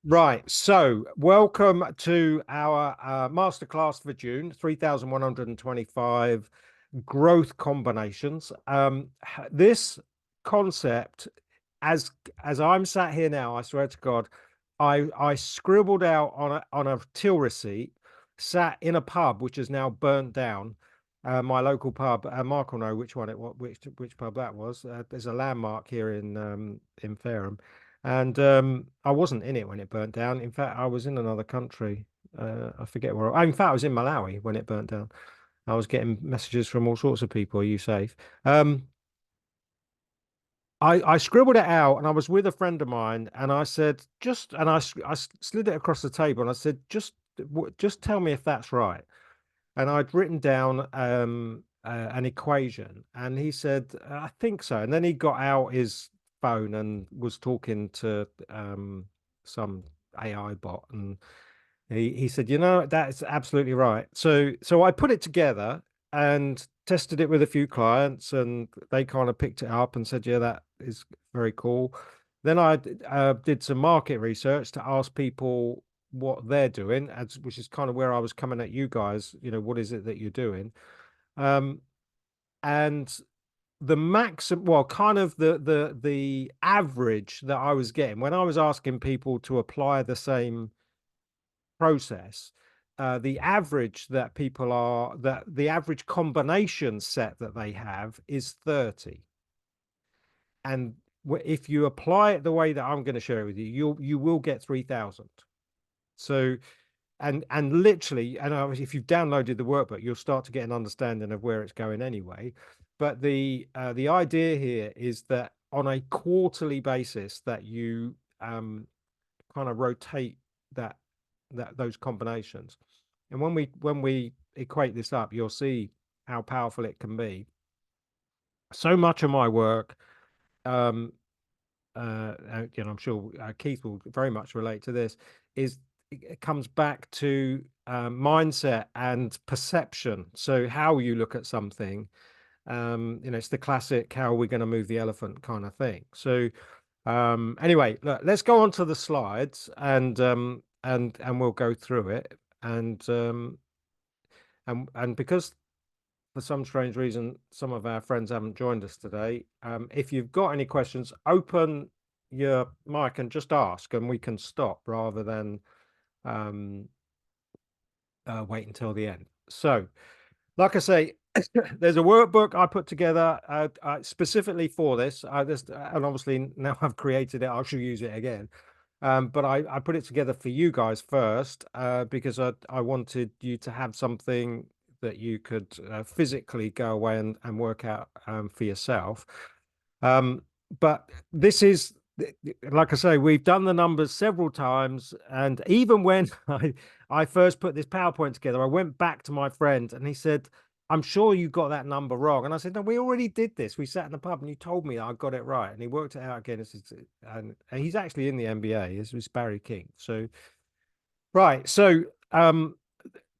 Right. So, welcome to our masterclass for June, 3,125 growth combinations. This concept, as as I'm sat here now, I swear to God, I scribbled out on a till receipt, sat in a pub which is now burnt down. My local pub. Mark will know which one which pub that was. There's a landmark here in Fareham. And I wasn't in it when it burnt down. In fact, I was in another country. I forget where. In fact, I was in Malawi when it burnt down. I was getting messages from all sorts of people. Are you safe? Um, I scribbled it out, and I was with a friend of mine, and I said, I slid it across the table, and I said, just tell me if that's right. And I'd written down an equation, and he said, I think so. And then he got out his phone and was talking to some AI bot, and he said, that's absolutely right. So I put it together and tested it with a few clients, and they kind of picked it up and said, yeah, that is very cool. Then I did some market research to ask people what they're doing, which is kind of where I was coming at you guys. What is it that you're doing? Um, and the maximum, well, kind of the average that I was getting when I was asking people to apply the same process, the average that the average combination set that they have is 30. And if you apply it the way that I'm going to share it with you, you will get 3,000. So, and literally, and if you've downloaded the workbook, you'll start to get an understanding of where it's going anyway. But the idea here is that on a quarterly basis, that you kind of rotate that those combinations. And when we equate this up, you'll see how powerful it can be. So much of my work, um, I'm sure Keith will very much relate to this, is it comes back to mindset and perception. So how you look at something, it's the classic "how are we going to move the elephant" kind of thing. So anyway, look, let's go on to the slides, and we'll go through it. And because for some strange reason some of our friends haven't joined us today, if you've got any questions, open your mic and just ask, and we can stop rather than um, wait until the end. So, like I say, there's a workbook I put together specifically for this. And obviously now I've created it, I should use it again. But I put it together for you guys first because I wanted you to have something that you could physically go away and work out for yourself. But this is, like I say, we've done the numbers several times. And even when I first put this PowerPoint together, I went back to my friend and he said, I'm sure you got that number wrong. And I said, no, we already did this. We sat in the pub and you told me I got it right. And he worked it out again. And he's actually in the MBA. This was Barry King. So, right. So,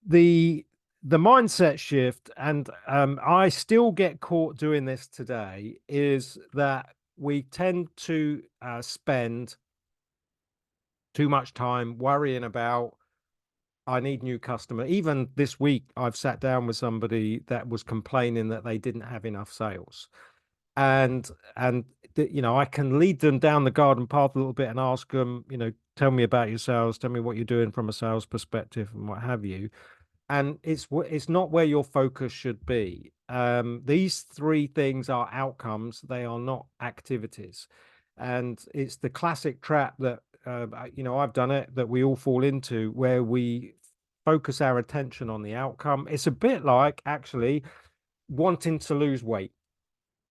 the the mindset shift, and I still get caught doing this today, is that we tend to spend too much time worrying about, I need new customer. Even this week, I've sat down with somebody that was complaining that they didn't have enough sales. And I can lead them down the garden path a little bit and ask them, tell me about your sales, tell me what you're doing from a sales perspective and what have you. And it's not where your focus should be. These three things are outcomes, they are not activities. And it's the classic trap that I've done it, that we all fall into, where we focus our attention on the outcome. It's a bit like actually wanting to lose weight.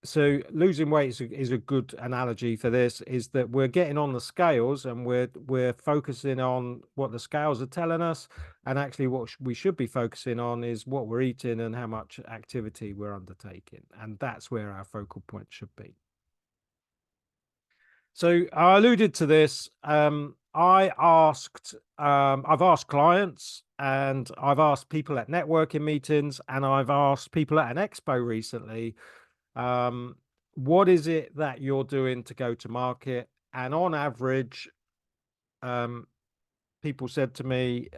So losing weight is a good analogy for this, is that we're getting on the scales and we're focusing on what the scales are telling us, and actually what we should be focusing on is what we're eating and how much activity we're undertaking, and that's where our focal point should be. So I alluded to this. I've asked clients, and I've asked people at networking meetings, and I've asked people at an expo recently, what is it that you're doing to go to market? And on average, people said to me,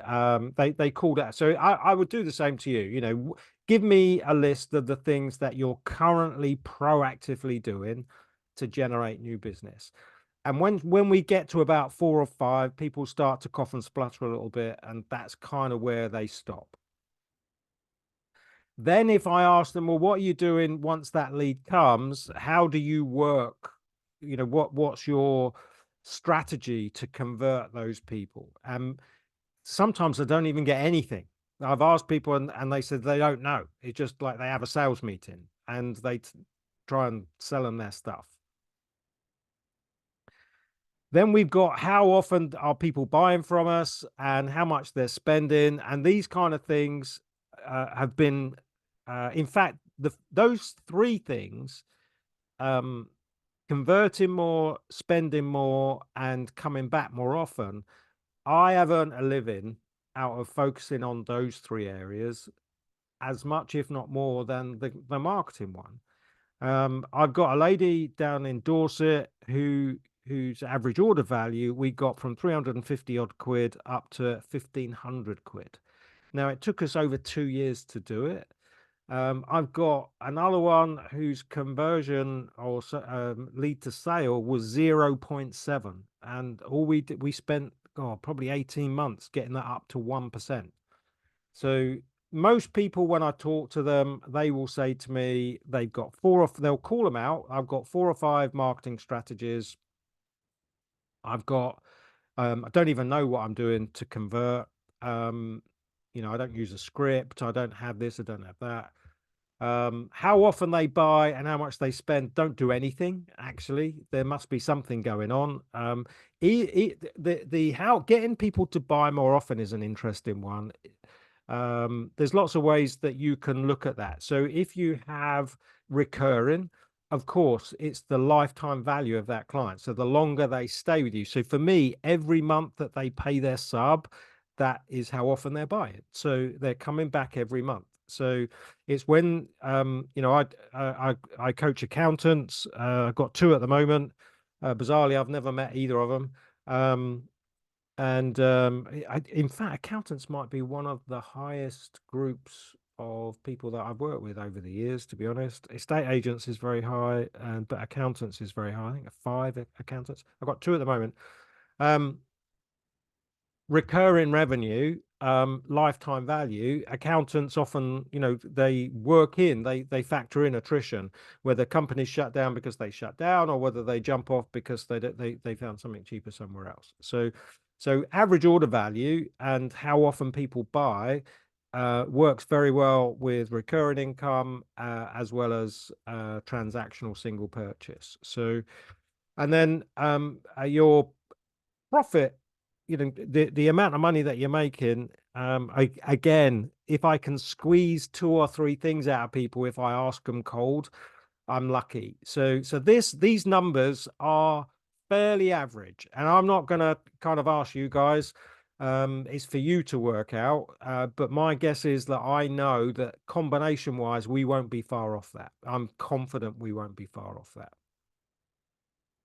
they called out. So I would do the same to you. You know, give me a list of the things that you're currently proactively doing to generate new business. And when we get to about 4 or 5, people start to cough and splutter a little bit, and that's kind of where they stop. Then if I ask them, well, what are you doing once that lead comes? How do you work? You know, what's your strategy to convert those people? Sometimes I don't even get anything. I've asked people and they said they don't know. It's just like they have a sales meeting and they try and sell them their stuff. Then we've got how often are people buying from us and how much they're spending. And these kind of things have been, in fact, those 3 things, converting more, spending more, and coming back more often, I have earned a living out of focusing on those 3 areas as much, if not more, than the marketing one. I've got a lady down in Dorset whose average order value we got from 350 odd quid up to 1,500 quid. Now, it took us over 2 years to do it. I've got another one whose conversion or lead to sale was 0.7, and all we spent probably 18 months getting that up to 1%. So most people, when I talk to them, they will say to me they've got they'll call them out. I've got 4 or 5 marketing strategies. I've got I don't even know what I'm doing to convert. You know, I don't use a script. I don't have this. I don't have that. How often they buy and how much they spend, don't do anything. Actually, there must be something going on. How getting people to buy more often is an interesting one. There's lots of ways that you can look at that. So if you have recurring, of course, it's the lifetime value of that client. So the longer they stay with you. So for me, every month that they pay their sub, that is how often they're buying. So they're coming back every month. So it's when you know, I coach accountants. I've got 2 at the moment. Bizarrely, I've never met either of them. In fact, accountants might be one of the highest groups of people that I've worked with over the years, to be honest. Estate agents is very high, but accountants is very high. I think 5 accountants. I've got 2 at the moment. Recurring revenue, lifetime value, accountants often, you know, they factor in attrition, whether companies shut down because they shut down or whether they jump off because they found something cheaper somewhere else. So average order value and how often people buy works very well with recurring income as well as transactional single purchase. So, and then your profit, you know, the amount of money that you're making, again, if I can squeeze 2 or 3 things out of people, if I ask them cold, I'm lucky. So these numbers are fairly average, and I'm not going to kind of ask you guys. It's for you to work out. But my guess is that I know that combination wise, we won't be far off that. I'm confident we won't be far off that.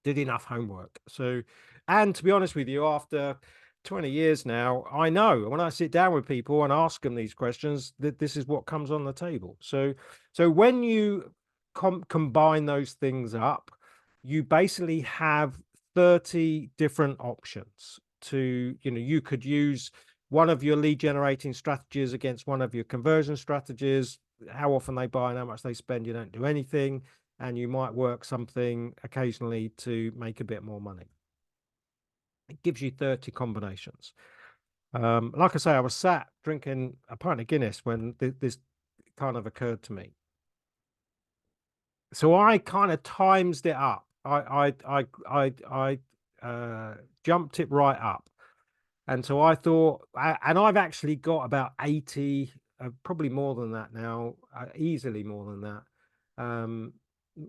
Did enough homework. So, and to be honest with you, after 20 years now, I know when I sit down with people and ask them these questions, that this is what comes on the table. So when you combine those things up, you basically have 30 different options to, you know, you could use one of your lead generating strategies against one of your conversion strategies. How often they buy and how much they spend, you don't do anything. And you might work something occasionally to make a bit more money. It gives you 30 combinations. Like I say, I was sat drinking a pint of Guinness when this kind of occurred to me. So I kind of times it up. I jumped it right up. And so I thought, and I've actually got about 80, probably more than that now, easily more than that.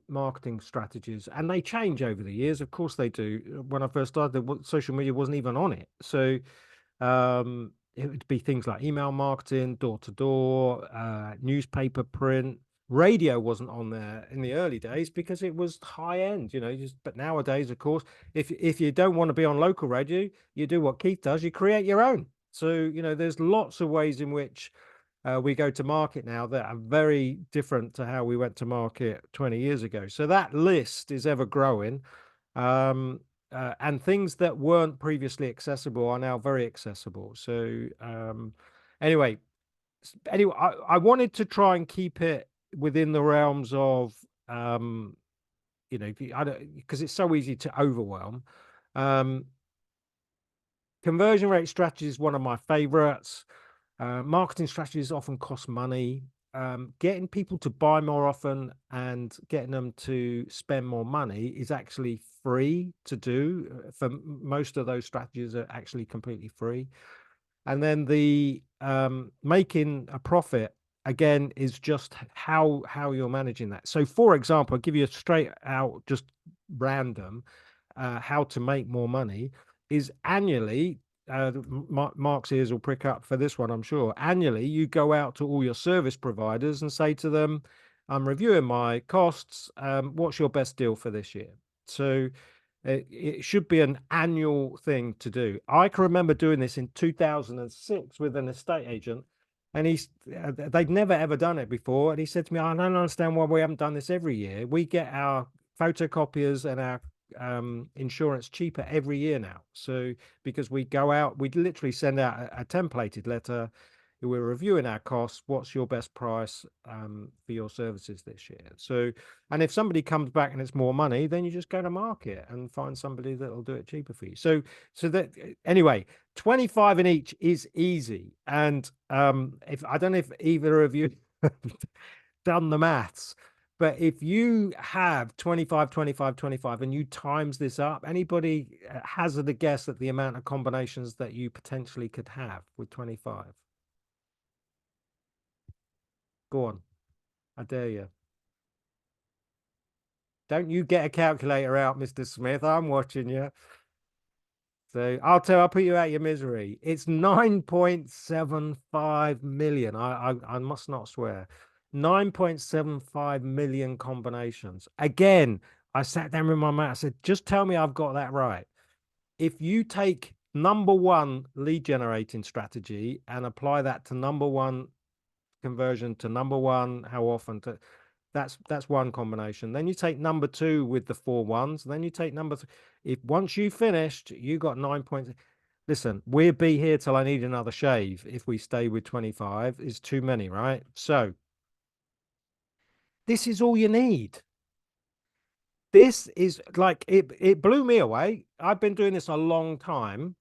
Marketing strategies, and they change over the years. Of course they do. When I first started, social media wasn't even on it. So it would be things like email marketing, door to door, newspaper print, Radio wasn't on there in the early days because it was high end, but nowadays, of course, if you don't want to be on local radio, you do what Keith does, you create your own. So, there's lots of ways in which we go to market now that are very different to how we went to market 20 years ago. So that list is ever growing. And things that weren't previously accessible are now very accessible. So anyway, I wanted to try and keep it within the realms of, because it's so easy to overwhelm. Conversion rate strategy is one of my favorites. Marketing strategies often cost money. Getting people to buy more often and getting them to spend more money is actually free to do. For most of those strategies are actually completely free. And then the making a profit, again, is just how you're managing that. So, for example, I'll give you a straight out, just random, how to make more money is annually. Mark's ears will prick up for this one, I'm sure. Annually, you go out to all your service providers and say to them, I'm reviewing my costs. What's your best deal for this year? So it should be an annual thing to do. I can remember doing this in 2006 with an estate agent, and they'd never ever done it before. And he said to me, I don't understand why we haven't done this every year. We get our photocopiers and our insurance cheaper every year now. So because we go out, we literally send out a templated letter. We're reviewing our costs. What's your best price for your services this year? So, and if somebody comes back and it's more money, then you just go to market and find somebody that will do it cheaper for you. So that anyway, 25 in each is easy. And if I don't know if either of you done the maths, but if you have 25, 25, 25, and you times this up, anybody hazard a guess at the amount of combinations that you potentially could have with 25? Go on. I dare you. Don't you get a calculator out, Mr. Smith. I'm watching you. So I'll put you out your misery. It's 9.75 million. I must not swear. 9.75 million combinations. Again, I sat down with my mate. I said, just tell me I've got that right. If you take number one lead generating strategy and apply that to number one conversion to number one, how often to that's one combination. Then you take number two with the 4 ones. Then you take number three. If once you finished, you got 9 points. Listen, we'll be here till I need another shave. If we stay with 25, is too many, right? So this is all you need. This is like it blew me away. I've been doing this a long time.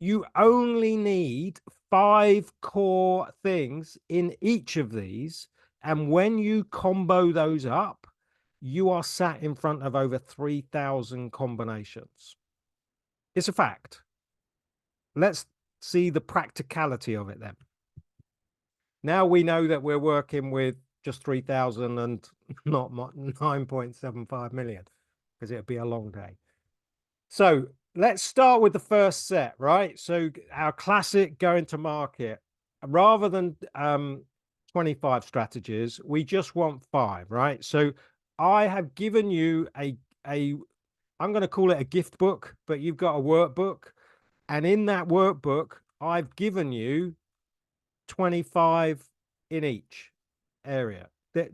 You only need 5 core things in each of these. And when you combo those up, you are sat in front of over 3,000 combinations. It's a fact. Let's see the practicality of it then. Now we know that we're working with just 3,000 and not 9.75 million, because it'd be a long day. So let's start with the first set, right? So our classic going to market, rather than 25 strategies, we just want 5, right? So I have given you I'm going to call it a gift book, but you've got a workbook. And in that workbook, I've given you 25 in each area.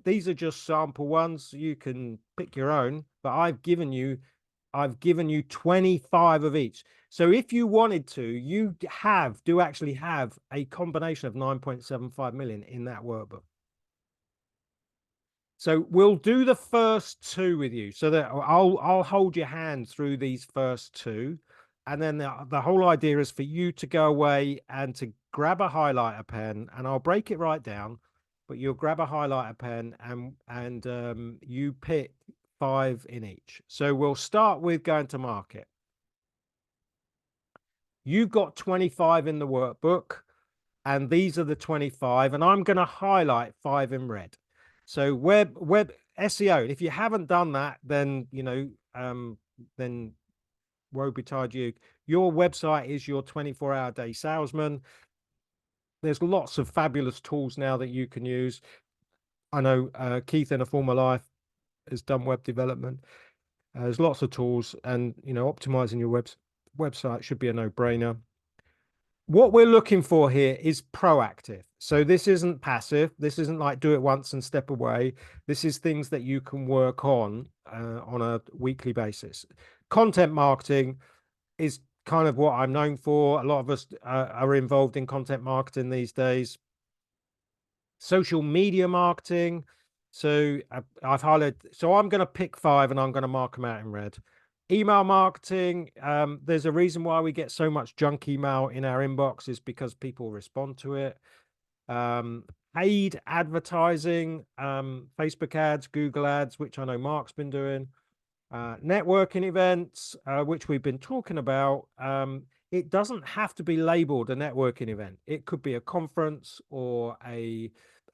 These are just sample ones. You can pick your own, but I've given you 25 of each. So if you wanted to, you do actually have a combination of 9.75 million in that workbook. So we'll do the first 2 with you, so that I'll hold your hand through these first 2. And then the whole idea is for you to go away and to grab a highlighter pen, and I'll break it right down, but you'll grab a highlighter pen and you pick 5 in each. So we'll start with going to market. You've got 25 in the workbook, and these are the 25, and I'm going to highlight 5 in red. So web SEO, if you haven't done that, then, then woe betide you. Your website is your 24-hour day salesman. There's lots of fabulous tools now that you can use. I know Keith in a former life has done web development. There's lots of tools, and optimizing your website should be a no-brainer. What we're looking for here is proactive. So this isn't passive. This isn't like do it once and step away. This is things that you can work on a weekly basis. Content marketing is kind of what I'm known for. A lot of us are involved in content marketing these days. Social media marketing. So I've highlighted. So I'm going to pick 5 and I'm going to mark them out in red. Email marketing. There's a reason why we get so much junk email in our inbox is because people respond to it. Paid advertising, Facebook ads, Google ads, which I know Mark's been doing. Networking events, which we've been talking about. It doesn't have to be labeled a networking event. It could be a conference or an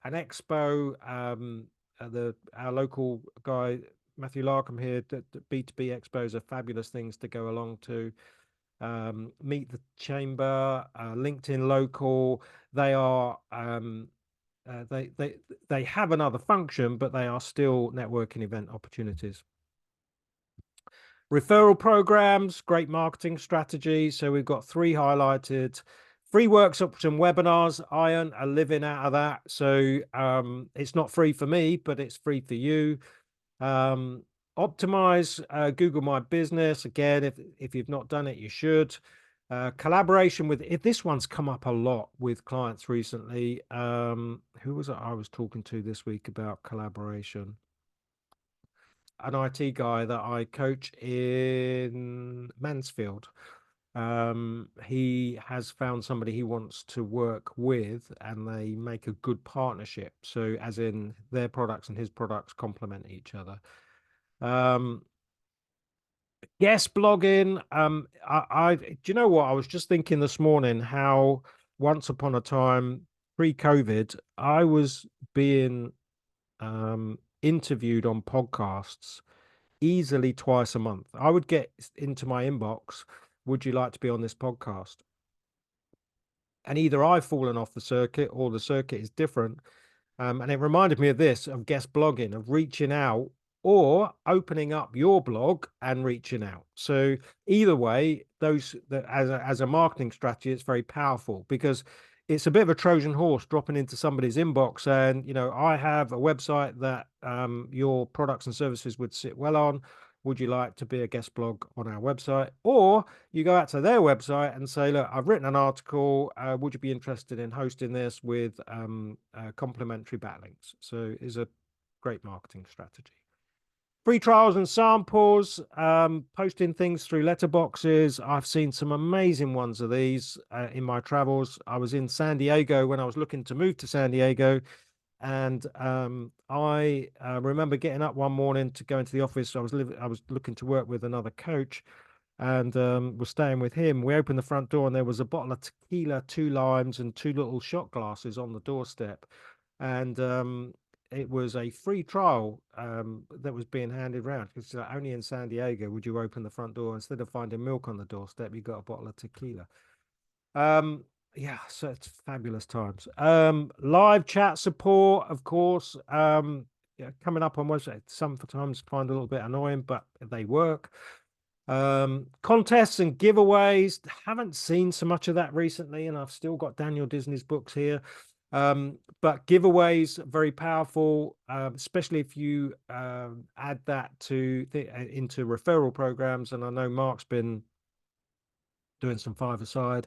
expo. Our local guy Matthew Larkham here, the B2B expos are fabulous things to go along to. Meet the Chamber, LinkedIn Local. They are they have another function, but they are still networking event opportunities. Referral programs, great marketing strategy. So we've got 3 highlighted. Free workshops and webinars. I earn a living out of that. So it's not free for me, but it's free for you. Optimize Google My Business. Again, if you've not done it, you should. Collaboration with, if this one's come up a lot with clients recently. Who was it I was talking to this week about collaboration? An IT guy that I coach in Mansfield. He has found somebody he wants to work with, and they make a good partnership. So as in their products and his products complement each other. Yes, blogging. Do you know what? I was just thinking this morning how once upon a time, pre-COVID, I was being interviewed on podcasts easily twice a month. I would get into my inbox, would you like to be on this podcast? And either I've fallen off the circuit or the circuit is different. And it reminded me of this, of guest blogging, of reaching out or opening up your blog and reaching out. So either way, as a marketing strategy, it's very powerful because it's a bit of a Trojan horse dropping into somebody's inbox and, I have a website that your products and services would sit well on. Would you like to be a guest blog on our website? Or you go out to their website and say, look, I've written an article. Would you be interested in hosting this with complimentary backlinks? So it's a great marketing strategy. Free trials and samples, posting things through letterboxes. I've seen some amazing ones of these in my travels. I was in San Diego when I was looking to move to San Diego. And I remember getting up one morning to go into the office. I was looking to work with another coach and was staying with him. We opened the front door and there was a bottle of tequila, 2 limes and 2 little shot glasses on the doorstep. And it was a free trial that was being handed around. It's only in San Diego would you open the front door. Instead of finding milk on the doorstep, you got a bottle of tequila. Yeah, so it's fabulous times. Live chat support, of course. Yeah, coming up on website, sometimes find a little bit annoying, but they work. Contests and giveaways. Haven't seen so much of that recently, and I've still got Daniel Disney's books here. But giveaways very powerful, especially if you add that into referral programs. And I know Mark's been doing some 5-a-side.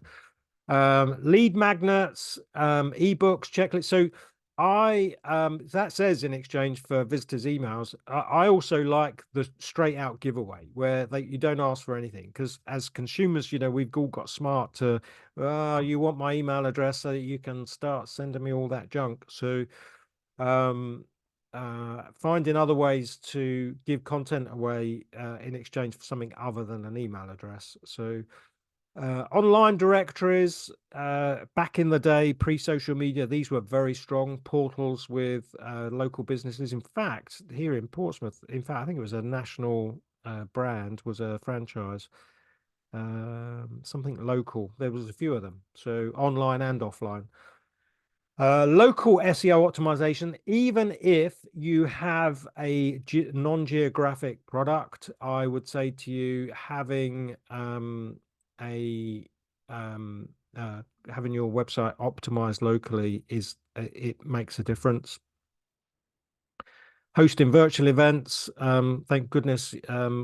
Lead magnets, ebooks, checklists. So that says in exchange for visitors' emails, I also like the straight out giveaway where you don't ask for anything, because as consumers, we've all got smart to, you want my email address so that you can start sending me all that junk. So finding other ways to give content away in exchange for something other than an email address. So online directories, back in the day, pre-social media, these were very strong portals with local businesses. In fact, here in Portsmouth, I think it was a national brand, was a franchise, something local. There was a few of them, so online and offline. Local SEO optimization, even if you have a non-geographic product, I would say to you having a having your website optimized locally is it makes a difference. Hosting virtual events, thank goodness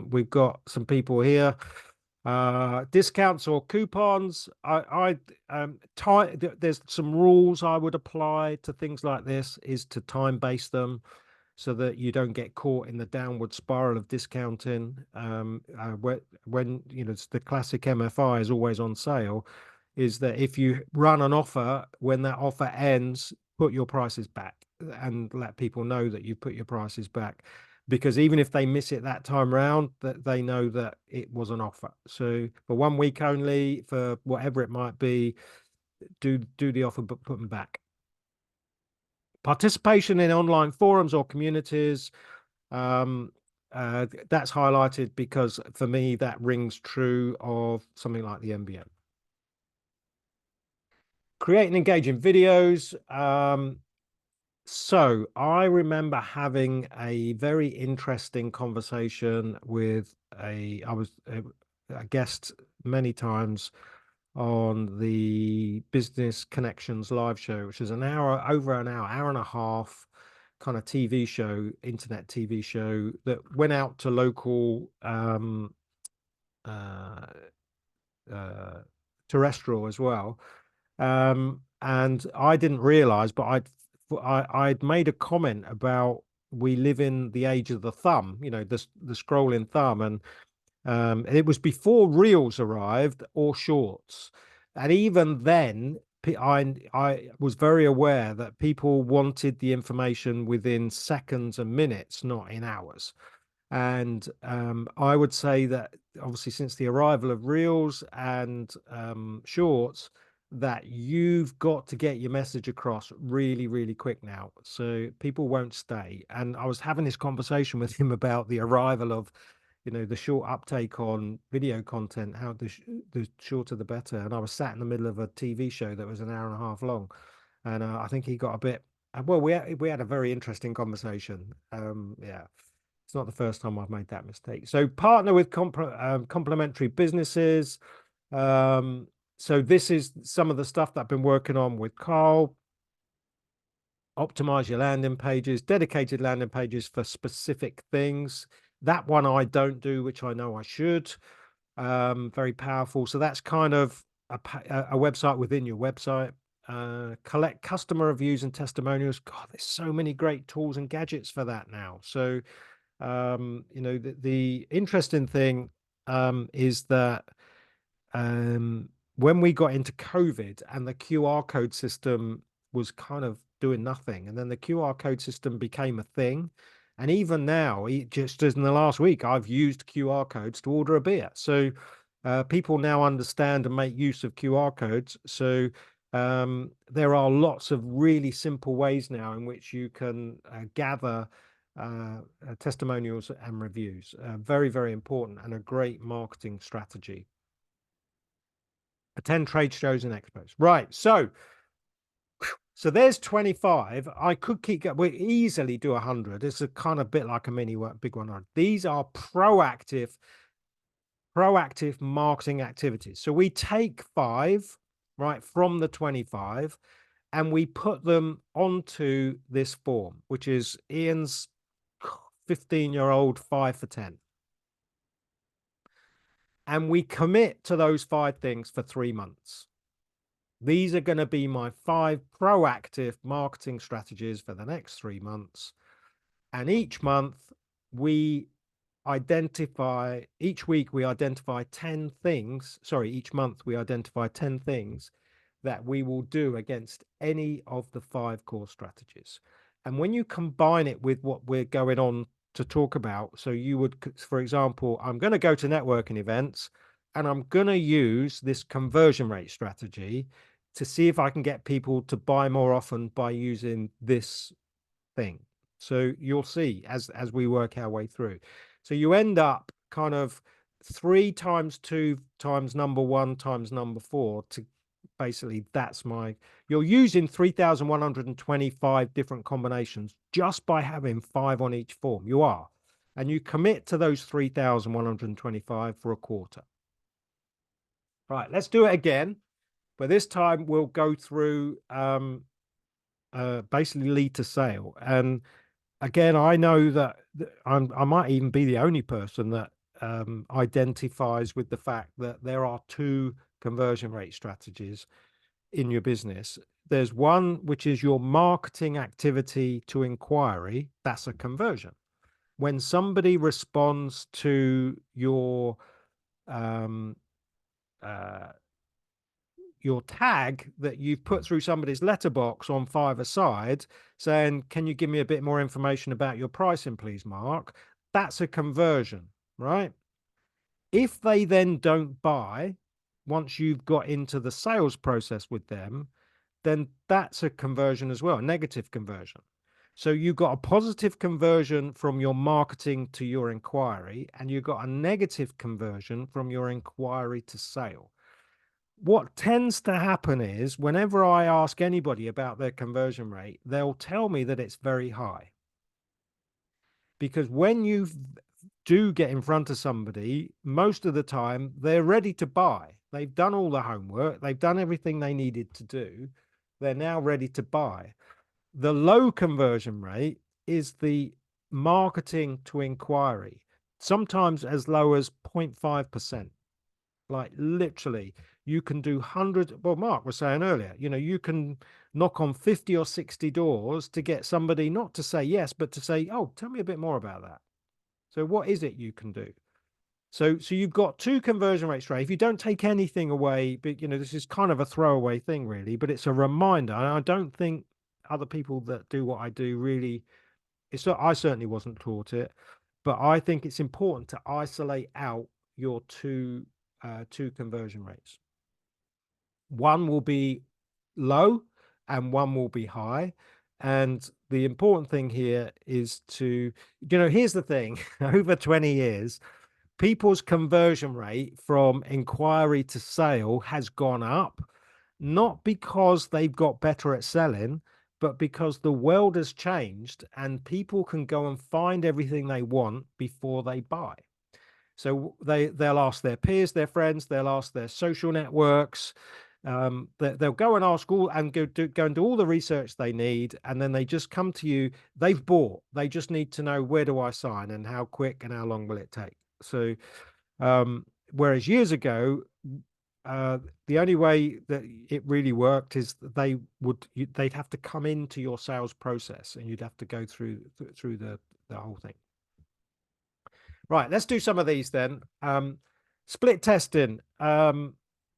we've got some people here. Discounts or coupons. There's some rules I would apply to things like this is to time base them so that you don't get caught in the downward spiral of discounting. When it's the classic MFI is always on sale, is that if you run an offer, when that offer ends, put your prices back and let people know that you put your prices back, because even if they miss it that time round, that they know that it was an offer. So for 1 week only, for whatever it might be, do the offer but put them back. Participation in online forums or communities, that's highlighted because for me that rings true of something like the MBA. Create and engaging videos. So I remember having a very interesting conversation with I was a guest many times on the Business Connections live show, which is over an hour and a half kind of TV show, internet TV show that went out to local uh, terrestrial as well. And I didn't realize, but I'd made a comment about we live in the age of the thumb, the scrolling thumb, and it was before Reels arrived or Shorts, and even then, I was very aware that people wanted the information within seconds and minutes, not in hours. And I would say that obviously since the arrival of Reels and Shorts, that you've got to get your message across really, really quick now. So people won't stay. And I was having this conversation with him about the arrival of, the short uptake on video content, how the shorter the better. And I was sat in the middle of a TV show that was an hour and a half long. And I think he got a bit, well, we had a very interesting conversation. Yeah. It's not the first time I've made that mistake. So partner with complementary businesses. So this is some of the stuff that I've been working on with Carl. Optimize your landing pages, dedicated landing pages for specific things. That one I don't do, which I know I should. Very powerful. So that's kind of a website within your website. Collect customer reviews and testimonials. God, there's so many great tools and gadgets for that now. So the interesting thing is that when we got into COVID and the QR code system was kind of doing nothing, and then the QR code system became a thing. And even now, just as in the last week, I've used QR codes to order a beer. So people now understand and make use of QR codes. So there are lots of really simple ways now in which you can gather testimonials and reviews. Very, very important and a great marketing strategy. Attend trade shows and expos. Right. So there's 25. I could keep going. We easily do 100. It's a kind of bit like a big one. These are proactive marketing activities. So we take 5, right, from the 25, and we put them onto this form, which is Ian's 15-year-old 5 for 10. And we commit to those 5 things for 3 months. These are going to be my 5 proactive marketing strategies for the next 3 months. And each month we identify, each week we identify 10 things. Sorry, each month we identify 10 things that we will do against any of the 5 core strategies. And when you combine it with what we're going on to talk about, so you would, for example, I'm going to go to networking events and I'm going to use this conversion rate strategy to see if I can get people to buy more often by using this thing. So you'll see as we work our way through. So you end up kind of 3 times 2 times number 1 times number 4 to basically you're using 3,125 different combinations just by having 5 on each form. You are. And you commit to those 3,125 for a quarter. Right, let's do it again. But this time we'll go through basically lead to sale. And again, I know that I might even be the only person that identifies with the fact that there are two conversion rate strategies in your business. There's one which is your marketing activity to inquiry. That's a conversion. When somebody responds to um, uh, your tag that you've put through somebody's letterbox on Five-A-Side saying, can you give me a bit more information about your pricing, please, Mark? That's a conversion, right? If they then don't buy, once you've got into the sales process with them, then that's a conversion as well, a negative conversion. So you've got a positive conversion from your marketing to your inquiry, and you've got a negative conversion from your inquiry to sale. What tends to happen is whenever I ask anybody about their conversion rate, they'll tell me that it's very high. Because when you do get in front of somebody, most of the time they're ready to buy. They've done all the homework. They've done everything they needed to do. They're now ready to buy. The low conversion rate is the marketing to inquiry, sometimes as low as 0.5%. Like literally, you can do hundreds. Well, Mark was saying earlier, you can knock on 50 or 60 doors to get somebody not to say yes, but to say, oh, tell me a bit more about that. So what is it you can do? So you've got two conversion rates, right? If you don't take anything away, but this is kind of a throwaway thing really, but it's a reminder. And I don't think other people that do what I do really, I certainly wasn't taught it, but I think it's important to isolate out your two conversion rates. One will be low and one will be high. And the important thing here is here's the thing, over 20 years, people's conversion rate from inquiry to sale has gone up, not because they've got better at selling, but because the world has changed and people can go and find everything they want before they buy. So they'll ask their peers, their friends, they'll ask their social networks. They'll go and ask all and go and do all the research they need, and then they just come to you. They've bought. They just need to know, where do I sign and how quick and how long will it take? So, whereas years ago, the only way that it really worked is that they'd have to come into your sales process, and you'd have to go through the whole thing. Right, let's do some of these then. Split testing.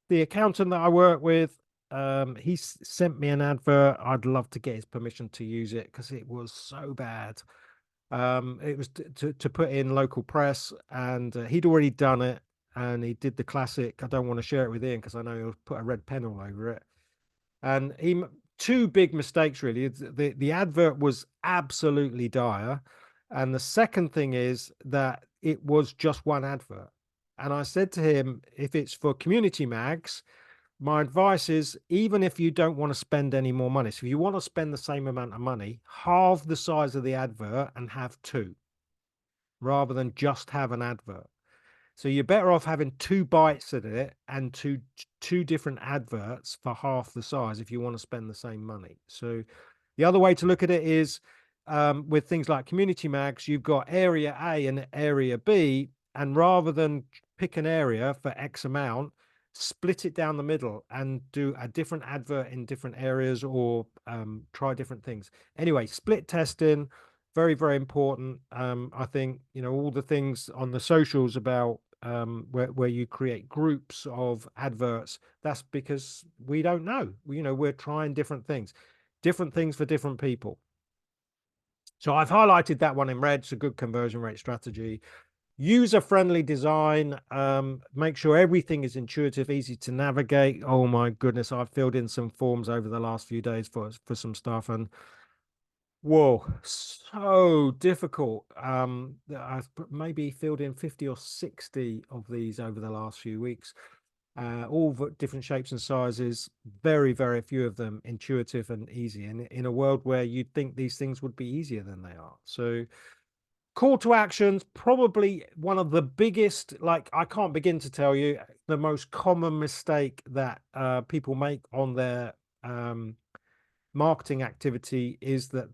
The accountant that I work with, he sent me an advert. I'd love to get his permission to use it because it was so bad. It was to put in local press, and he'd already done it, and he did the classic, I don't want to share it with Ian because I know he'll put a red pen all over it. And two big mistakes really. The advert was absolutely dire, and the second thing is that it was just one advert. And I said to him, if it's for community mags, my advice is, even if you don't want to spend any more money, so if you want to spend the same amount of money, halve the size of the advert and have two, rather than just have an advert. So you're better off having 2 bites at it and two different adverts for half the size if you want to spend the same money. So the other way to look at it is, with things like community mags, you've got area A and area B, and rather than pick an area for X amount, split it down the middle and do a different advert in different areas, or try different things. Anyway, split testing, very, very important. I think, all the things on the socials about where you create groups of adverts, that's because we don't know. We're trying different things for different people. So I've highlighted that one in red. It's a good conversion rate strategy. User-friendly design. Make sure everything is intuitive, easy to navigate. Oh my goodness, I've filled in some forms over the last few days for some stuff, and whoa, so difficult. I've maybe filled in 50 or 60 of these over the last few weeks. all different shapes and sizes, very, very few of them intuitive and easy, and in a world where you'd think these things would be easier than they are. So call to actions, probably one of the biggest, like I can't begin to tell you the most common mistake that people make on their marketing activity is that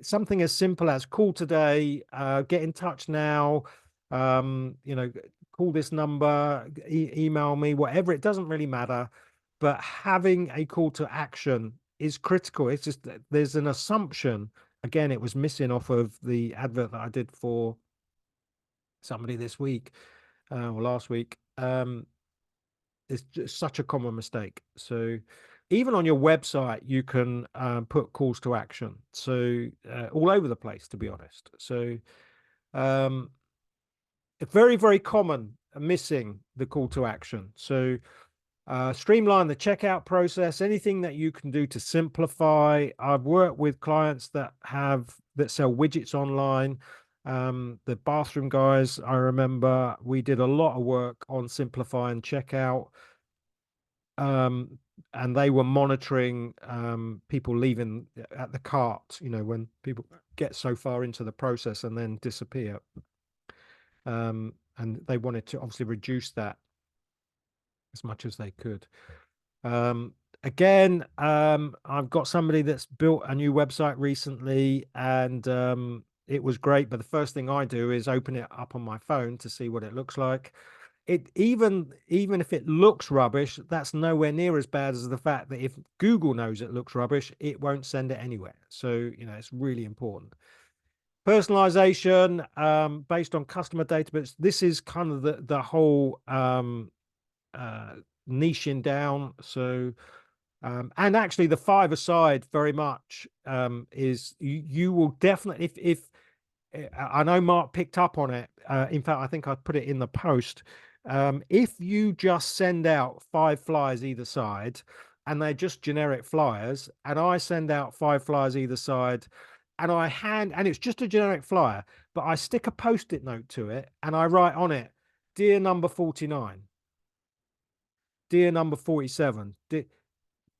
something as simple as call today, get in touch now, call this number, email me, whatever, it doesn't really matter. But having a call to action is critical. It's just that there's an assumption. Again, it was missing off of the advert that I did for somebody this week or last week. It's just such a common mistake. So even on your website, you can put calls to action. So all over the place, to be honest. So it's very, very common missing the call to action. So streamline the checkout process, anything that you can do to simplify. I've worked with clients that sell widgets online. The bathroom guys, I remember we did a lot of work on simplifying checkout. And they were monitoring people leaving at the cart, when people get so far into the process and then disappear. And they wanted to obviously reduce that as much as they could. Again, I've got somebody that's built a new website recently, and it was great. But the first thing I do is open it up on my phone to see what it looks like. Even if it looks rubbish, that's nowhere near as bad as the fact that if Google knows it looks rubbish, it won't send it anywhere. So, it's really important. Personalization based on customer database. This is kind of the whole niching down. So, and actually the 5-a-side very much is you will definitely, if I know Mark picked up on it. In fact, I think I put it in the post. If you just send out 5 flyers either side, and they're just generic flyers, and I send out 5 flyers either side, and it's just a generic flyer, but I stick a post-it note to it, and I write on it, "Dear number 49, dear number 47."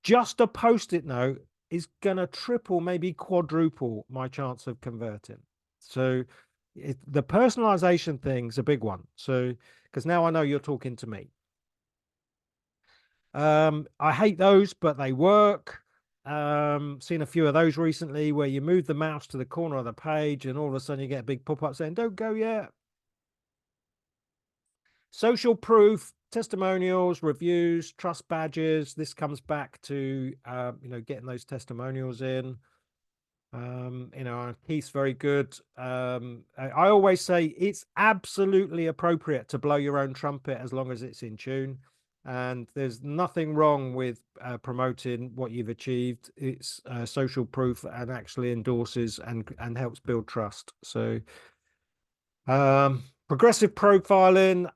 Just a post-it note is going to triple, maybe quadruple my chance of converting. So the personalization thing's a big one. So, because now I know you're talking to me. I hate those, but they work. Seen a few of those recently where you move the mouse to the corner of the page and all of a sudden you get a big pop-up saying, "Don't go yet." Social proof, testimonials, reviews, trust badges. This comes back to, getting those testimonials in. Keith's very good. I always say it's absolutely appropriate to blow your own trumpet as long as it's in tune. And there's nothing wrong with promoting what you've achieved. It's social proof and actually endorses and helps build trust. So progressive profiling,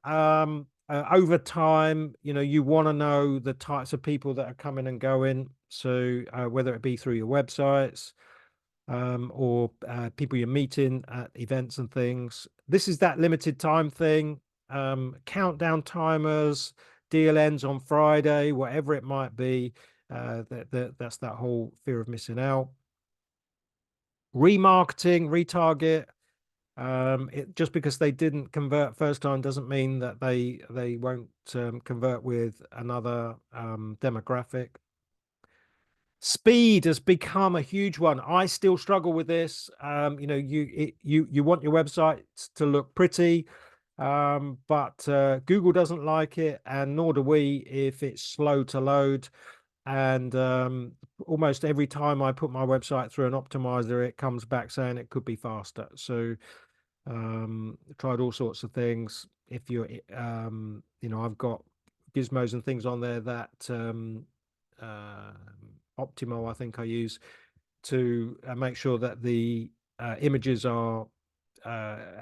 over time, you want to know the types of people that are coming and going. So whether it be through your websites, or people you're meeting at events and things. This is that limited time thing. Countdown timers, deal ends on Friday, whatever it might be. That's that whole fear of missing out. Remarketing, retarget. Just because they didn't convert first time doesn't mean that they won't convert with another demographic. Speed has become a huge one. I still struggle with this. You want your website to look pretty, but Google doesn't like it, and nor do we if it's slow to load. And almost every time I put my website through an optimizer, it comes back saying it could be faster. So tried all sorts of things. If you're, I've got gizmos and things on there that Optimo, I think I use to make sure that the images are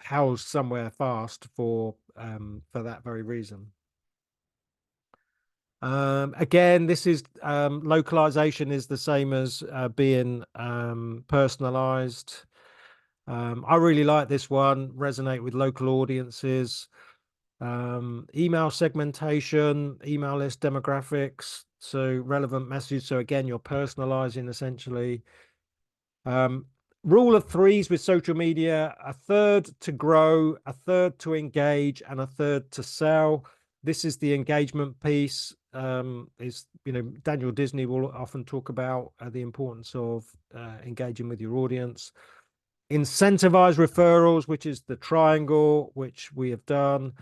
housed somewhere fast for that very reason. Again, this is localization is the same as being personalized. I really like this one. Resonate with local audiences. email segmentation, email list demographics, so relevant messages. So again, you're personalizing essentially. Rule of threes with social media: a third to grow, a third to engage, and a third to sell. This is the engagement piece. Daniel Disney will often talk about the importance of engaging with your audience. Incentivize referrals, which is the triangle, which we have done.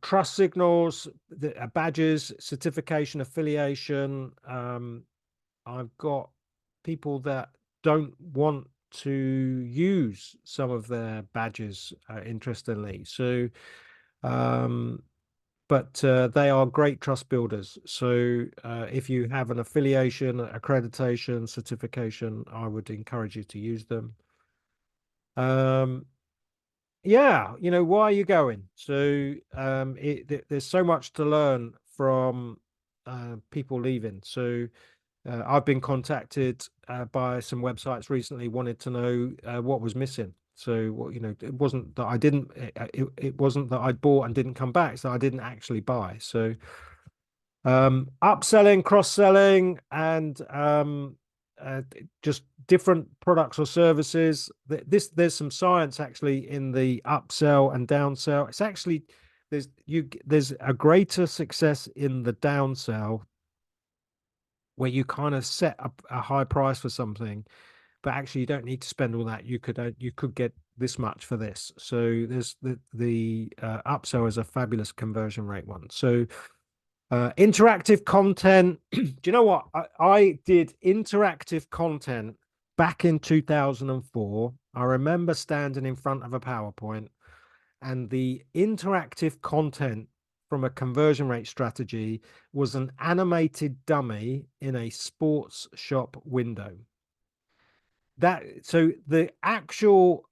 Trust signals, badges, certification, affiliation. I've got people that don't want to use some of their badges, interestingly. So, but they are great trust builders. So if you have an affiliation, accreditation, certification, I would encourage you to use them. Yeah, why are you going? So there's so much to learn from people leaving. So I've been contacted by some websites recently, wanted to know what was missing. So it wasn't that I didn't, it wasn't that I bought and didn't come back, so I didn't actually buy. So upselling, cross-selling, and just different products or services. There's some science actually in the upsell and downsell. It's actually there's a greater success in the downsell, where you kind of set up a high price for something, but actually you don't need to spend all that. You could get this much for this. So there's the upsell is a fabulous conversion rate one. So interactive content. Do you know what? I did interactive content back in 2004. I remember standing in front of a PowerPoint, and the interactive content from a conversion rate strategy was an animated dummy in a sports shop window. So the actual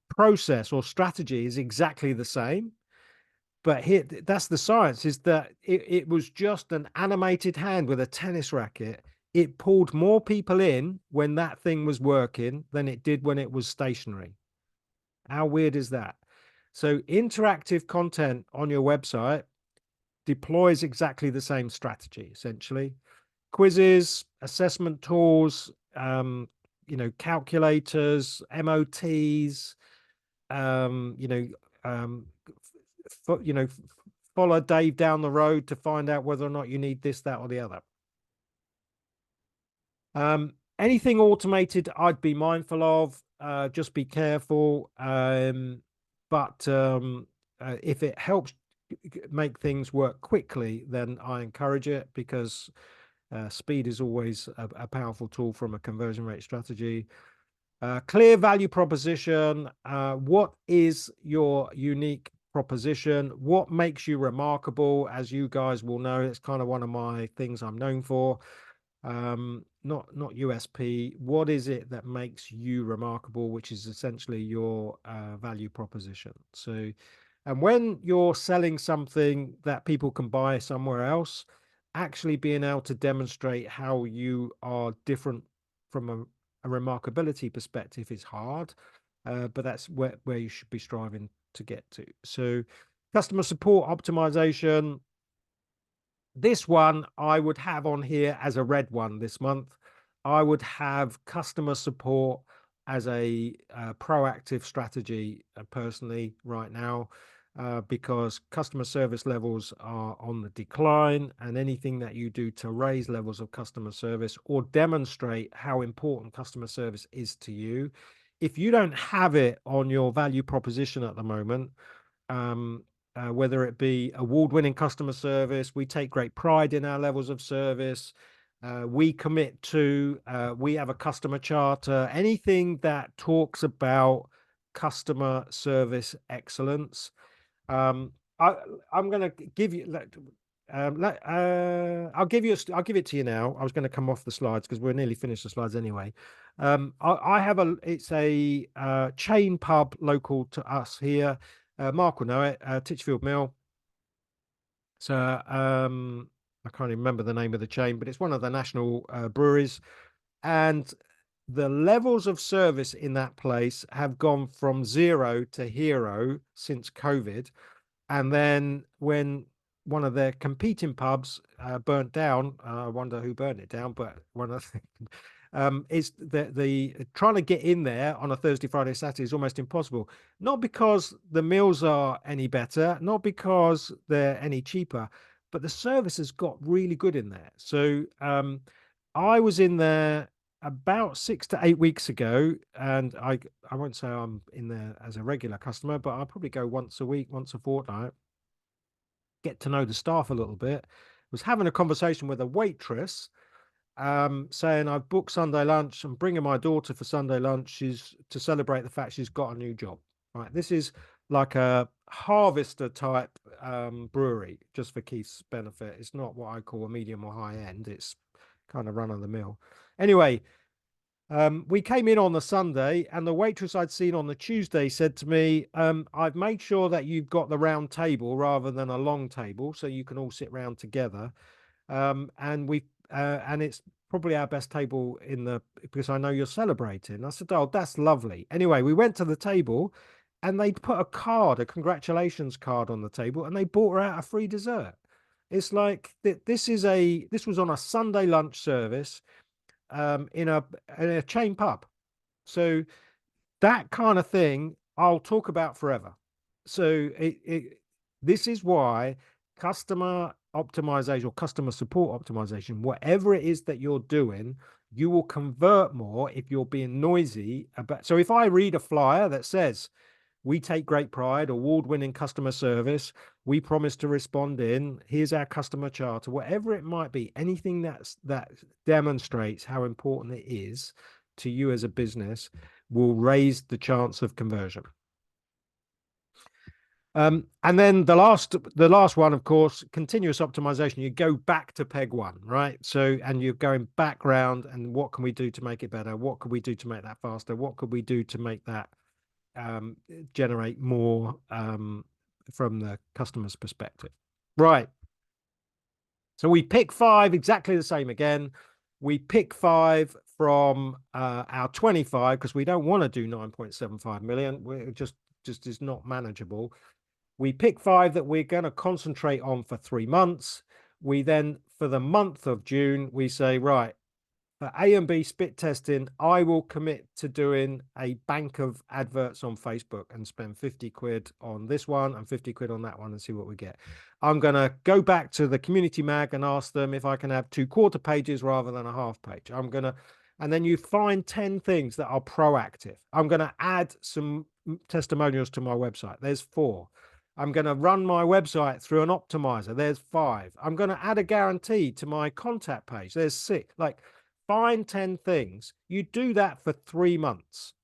process or strategy is exactly the same. But here, that's the science, is that it was just an animated hand with a tennis racket. It pulled more people in when that thing was working than it did when it was stationary. How weird is that? So interactive content on your website deploys exactly the same strategy, essentially. Quizzes, assessment tools, calculators, MOTs, um, you know, um, follow Dave down the road to find out whether or not you need this, that, or the other. Anything automated, I'd be mindful of. Just be careful. But if it helps make things work quickly, then I encourage it, because speed is always a powerful tool from a conversion rate strategy. Clear value proposition. What is your unique proposition? What makes you remarkable? As you guys will know, it's kind of one of my things I'm known for. Not USP. What is it that makes you remarkable, which is essentially your value proposition? So, and when you're selling something that people can buy somewhere else, actually being able to demonstrate how you are different from a remarkability perspective is hard, but that's where you should be striving to get to. So customer support optimization, this one I would have on here as a red one this month. I would have customer support as a proactive strategy personally right now, because customer service levels are on the decline, and anything that you do to raise levels of customer service or demonstrate how important customer service is to you, if you don't have it on your value proposition at the moment, whether it be award-winning customer service, we take great pride in our levels of service. We commit to, we have a customer charter, anything that talks about customer service excellence. I'm going to give you, I'll give it to you now. I was going to come off the slides because we're nearly finished the slides anyway. I have it's a chain pub local to us here. Mark will know it, Titchfield Mill. So I can't even remember the name of the chain, but it's one of the national breweries. And the levels of service in that place have gone from 0 to hero since COVID. And then when one of their competing pubs burnt down, I wonder who burned it down, but one of is the trying to get in there on a Thursday, Friday, Saturday is almost impossible. Not because the meals are any better, not because they're any cheaper, but the service has got really good in there. So I was in there about 6 to 8 weeks ago, and I won't say I'm in there as a regular customer, but I probably go once a week, once a fortnight, get to know the staff a little bit. Was having a conversation with a waitress, saying I've booked Sunday lunch. I'm bringing my daughter for Sunday lunch. She's to celebrate the fact she's got a new job. Right, this is like a harvester type brewery, just for Keith's benefit. It's not what I call a medium or high end. It's kind of run of the mill. Anyway, we came in on the Sunday, and the waitress I'd seen on the Tuesday said to me, I've made sure that you've got the round table rather than a long table, so you can all sit round together. And it's probably our best table because I know you're celebrating. I said, oh, that's lovely. Anyway, we went to the table, and they'd put a congratulations card on the table, and they bought her out a free dessert. It's like this was on a Sunday lunch service in a chain pub. So that kind of thing I'll talk about forever. So this is why customer optimization or customer support optimization, whatever it is that you're doing, you will convert more if you're being noisy about. So if I read a flyer that says, we take great pride, award-winning customer service, we promise to respond here's our customer charter, whatever it might be, anything that demonstrates how important it is to you as a business will raise the chance of conversion. And then the last one, of course, continuous optimization. You go back to peg one, right? So, and you're going back round, and what can we do to make it better? What could we do to make that faster? What could we do to make that generate more from the customer's perspective? Right. So we pick 5, exactly the same again. We pick 5 from our 25 because we don't want to do 9.75 million. It just is not manageable. We pick 5 that we're going to concentrate on for 3 months. We then, for the month of June, we say, right, for A and B spit testing, I will commit to doing a bank of adverts on Facebook and spend 50 quid on this one and 50 quid on that one and see what we get. I'm going to go back to the community mag and ask them if I can have 2 quarter pages rather than a half page. And then you find 10 things that are proactive. I'm going to add some testimonials to my website. There's 4. I'm going to run my website through an optimizer. There's 5. I'm going to add a guarantee to my contact page. There's 6. Like, find 10 things. You do that for 3 months.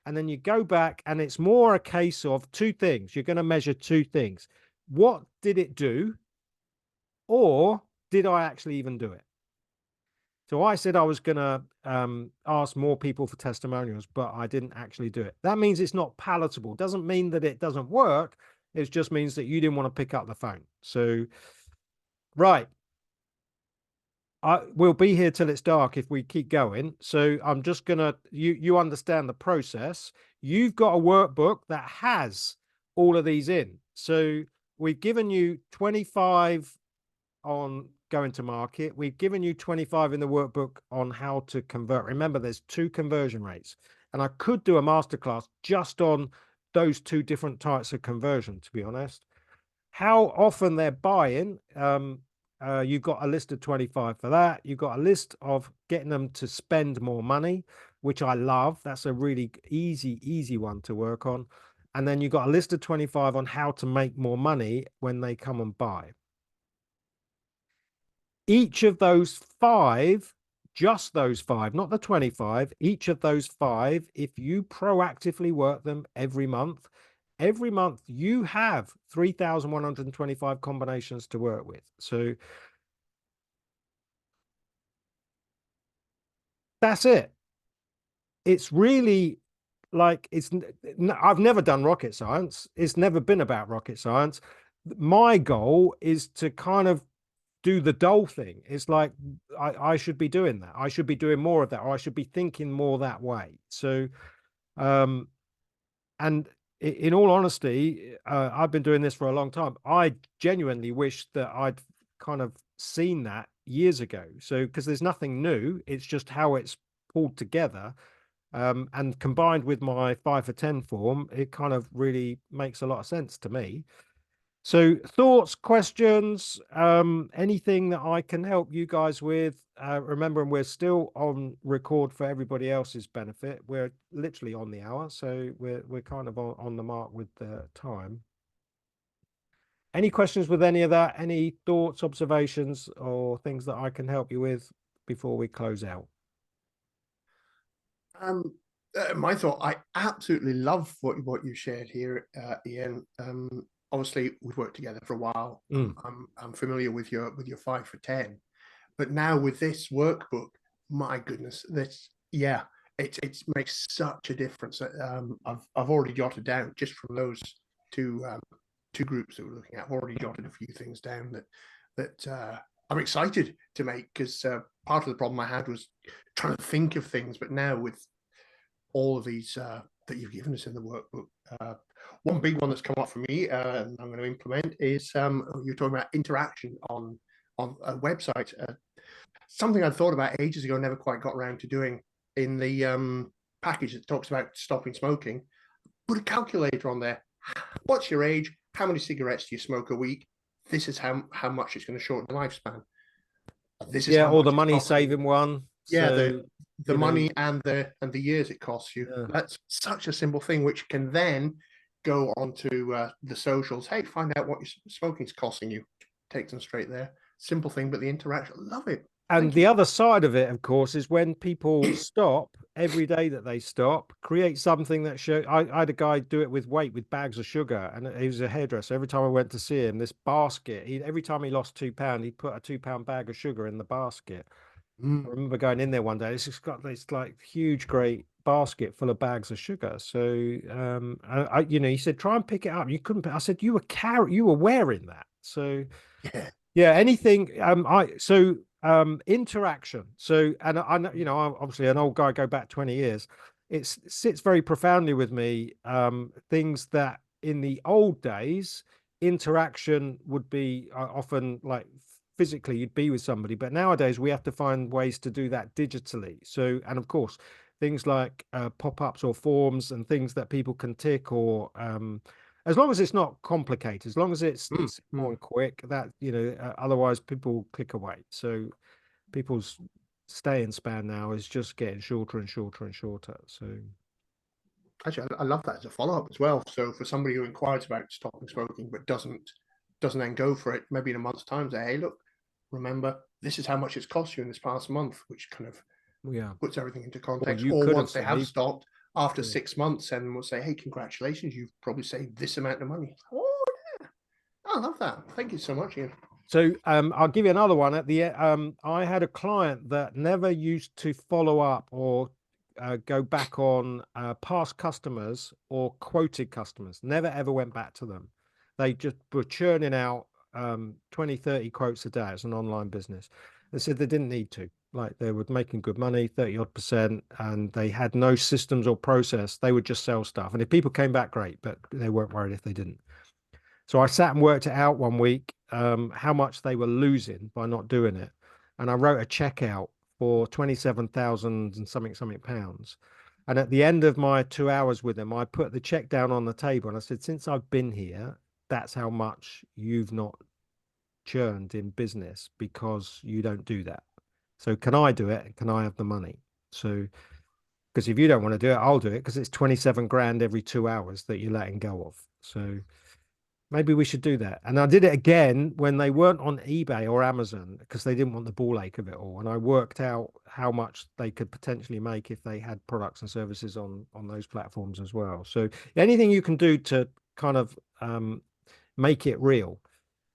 And then you go back, and it's more a case of 2 things. You're going to measure 2 things. What did it do? Or did I actually even do it? So I said I was going to ask more people for testimonials, but I didn't actually do it. That means it's not palatable. Doesn't mean that it doesn't work. It just means that you didn't want to pick up the phone. So, right. We'll be here till it's dark if we keep going. So I'm just going to, you understand the process. You've got a workbook that has all of these in. So we've given you 25 on going to market. We've given you 25 in the workbook on how to convert. Remember, there's 2 conversion rates. And I could do a masterclass just on those 2 different types of conversion, to be honest. How often they're buying, you've got a list of 25 for that. You've got a list of getting them to spend more money, which I love. That's a really easy one to work on. And then you've got a list of 25 on how to make more money when they come and buy. Each of those 5, just those 5, not the 25, each of those 5, if you proactively work them every month, you have 3,125 combinations to work with. So that's it. It's really like, I've never done rocket science. It's never been about rocket science. My goal is to kind of do the dull thing. It's like, I should be doing that. I should be doing more of that, or I should be thinking more that way. So, and in all honesty, I've been doing this for a long time. I genuinely wish that I'd kind of seen that years ago. So, because there's nothing new, it's just how it's pulled together. And combined with my 5 for 10 form, it kind of really makes a lot of sense to me. So thoughts, questions, anything that I can help you guys with, remembering we're still on record for everybody else's benefit. We're literally on the hour, so we're kind of on the mark with the time. Any questions with any of that? Any thoughts, observations, or things that I can help you with before we close out? My thought, I absolutely love what you shared here, Ian. Obviously, we've worked together for a while. I'm familiar with your 5 for 10, but now with this workbook, my goodness, it makes such a difference. I've already jotted down just from those two two groups that we're looking at. I've already jotted a few things down that I'm excited to make, because part of the problem I had was trying to think of things, but now with all of these that you've given us in the workbook, one big one that's come up for me, and I'm going to implement, is you're talking about interaction on a website. Something I thought about ages ago, never quite got around to doing. In the package that talks about stopping smoking, put a calculator on there. What's your age? How many cigarettes do you smoke a week? This is how much it's going to shorten the lifespan. This is Yeah, how or much the it's money costing. saving one. Yeah, So, the you know, money and the years it costs you. yeah. That's such a simple thing, which can then go onto the socials. Hey, find out what your smoking's costing you. Takes them straight there. Simple thing, but the interaction, love it. And Thank you the so other side of it, of course, is when people stop, every day that they stop, create something that show. I had a guy do it with weight, with bags of sugar, and he was a hairdresser. Every time I went to see him, this basket, every time he lost £2, he'd put a £2 bag of sugar in the basket. I remember going in there one day. It's just got this like huge, great basket full of bags of sugar. So, he said, try and pick it up. You couldn't. I said, you were wearing that. So, Yeah. yeah, anything. Interaction. So, and I know, I'm obviously an old guy, go back 20 years. It sits very profoundly with me. Things that in the old days, interaction would be often like physically you'd be with somebody, but nowadays we have to find ways to do that digitally. So, and of course, things like pop-ups or forms and things that people can tick, or as long as it's not complicated, as long as it's simple and quick, that otherwise people click away. So people's staying span now is just getting shorter and shorter and shorter. So Actually, I love that as a follow-up as well. So for somebody who inquires about stopping smoking but doesn't then go for it, maybe in a month's time, say, hey, look, remember, this is how much it's cost you in this past month, which kind of yeah, puts everything into or context. you Or could have once they have saved. stopped after Yeah. 6 months, and we'll say, hey, congratulations, you've probably saved this amount of money. Oh, yeah. I love that. Thank you so much, Ian. So I'll give you another one. I had a client that never used to follow up or go back on past customers or quoted customers. Never ever went back to them. They just were churning out 20, 30 quotes a day as an online business. They said they didn't need to. Like, they were making good money, 30 odd percent, and they had no systems or process. They would just sell stuff. And if people came back, great, but they weren't worried if they didn't. So I sat and worked it out one week, how much they were losing by not doing it. And I wrote a check out for 27,000 and something pounds. And at the end of my 2 hours with them, I put the check down on the table and I said, since I've been here, that's how much you've not churned in business, because you don't do that. So can I do it? Can I have the money? So, because if you don't want to do it, I'll do it, because it's 27 grand every 2 hours that you're letting go of. So maybe we should do that. And I did it again when they weren't on eBay or Amazon, because they didn't want the ball ache of it all. And I worked out how much they could potentially make if they had products and services on those platforms as well. So anything you can do to kind of make it real.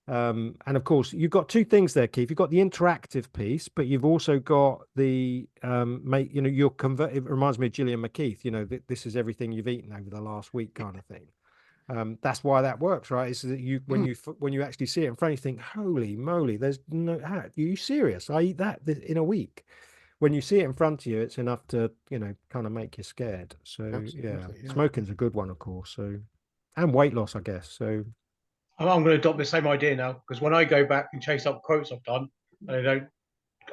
And of course, you've got two things there, Keith. You've got the interactive piece, but you've also got the you're convert. It reminds me of Gillian McKeith. This is everything you've eaten over the last week, kind of thing. That's why that works, right? Is that when you actually see it in front, you think, holy moly, there's no, are you serious? I eat that in a week. When you see it in front of you, it's enough to kind of make you scared. So yeah, Absolutely, yeah. smoking's a good one, of course. So and weight loss, I guess. So I'm going to adopt the same idea now, because when I go back and chase up quotes I've done and I don't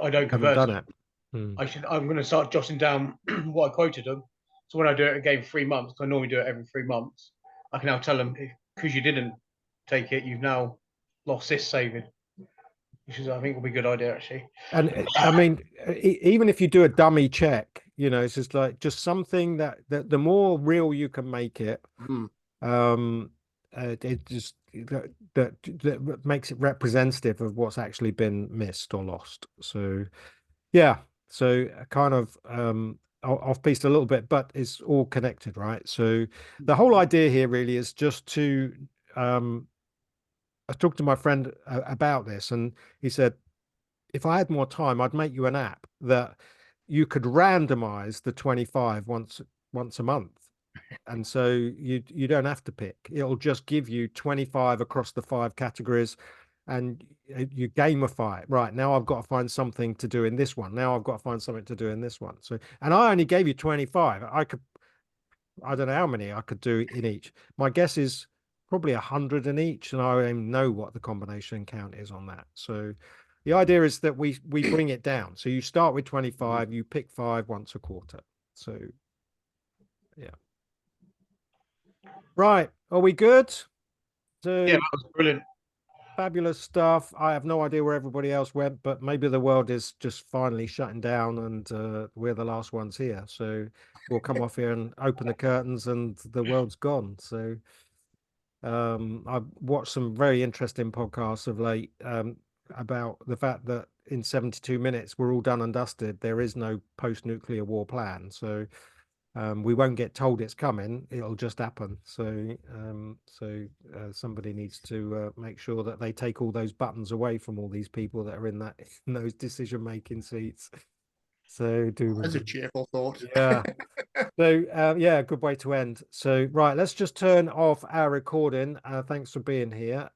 haven't convert done them, it. Hmm. I'm going to start jotting down what I quoted them. So when I do it again 3 months, 'cause I normally do it every 3 months, I can now tell them, because you didn't take it, you've now lost this saving, which is, I think, will be a good idea, actually. And I mean, even if you do a dummy check, you know, it's just like just something that the more real you can make it, Mm. it just that makes it representative of what's actually been missed or lost. So yeah, so kind of off piste a little bit, but it's all connected, right? So the whole idea here really is just to I talked to my friend about this, and he said, if I had more time, I'd make you an app that you could randomize the 25 once a month. And so you don't have to pick. It'll just give you 25 across the 5 categories, and you gamify it. Right, now I've got to find something to do in this one. Now I've got to find something to do in this one. So, and I only gave you 25. I don't know how many I could do in each. My guess is probably 100 in each, and I don't even know what the combination count is on that. So the idea is that we bring it down. So you start with 25, you pick 5 once a quarter. So yeah. Right. Are we good? So Yeah, that was brilliant. fabulous stuff. I have no idea where everybody else went, but maybe the world is just finally shutting down, and we're the last ones here. So we'll come off here and open the curtains and the world's gone. So I've watched some very interesting podcasts of late about the fact that in 72 minutes we're all done and dusted. There is no post-nuclear war plan. So we won't get told it's coming. It'll just happen. So somebody needs to make sure that they take all those buttons away from all these people that are in those decision-making seats. So do That's a cheerful thought. yeah. So yeah, good way to end. So right, let's just turn off our recording. Thanks for being here.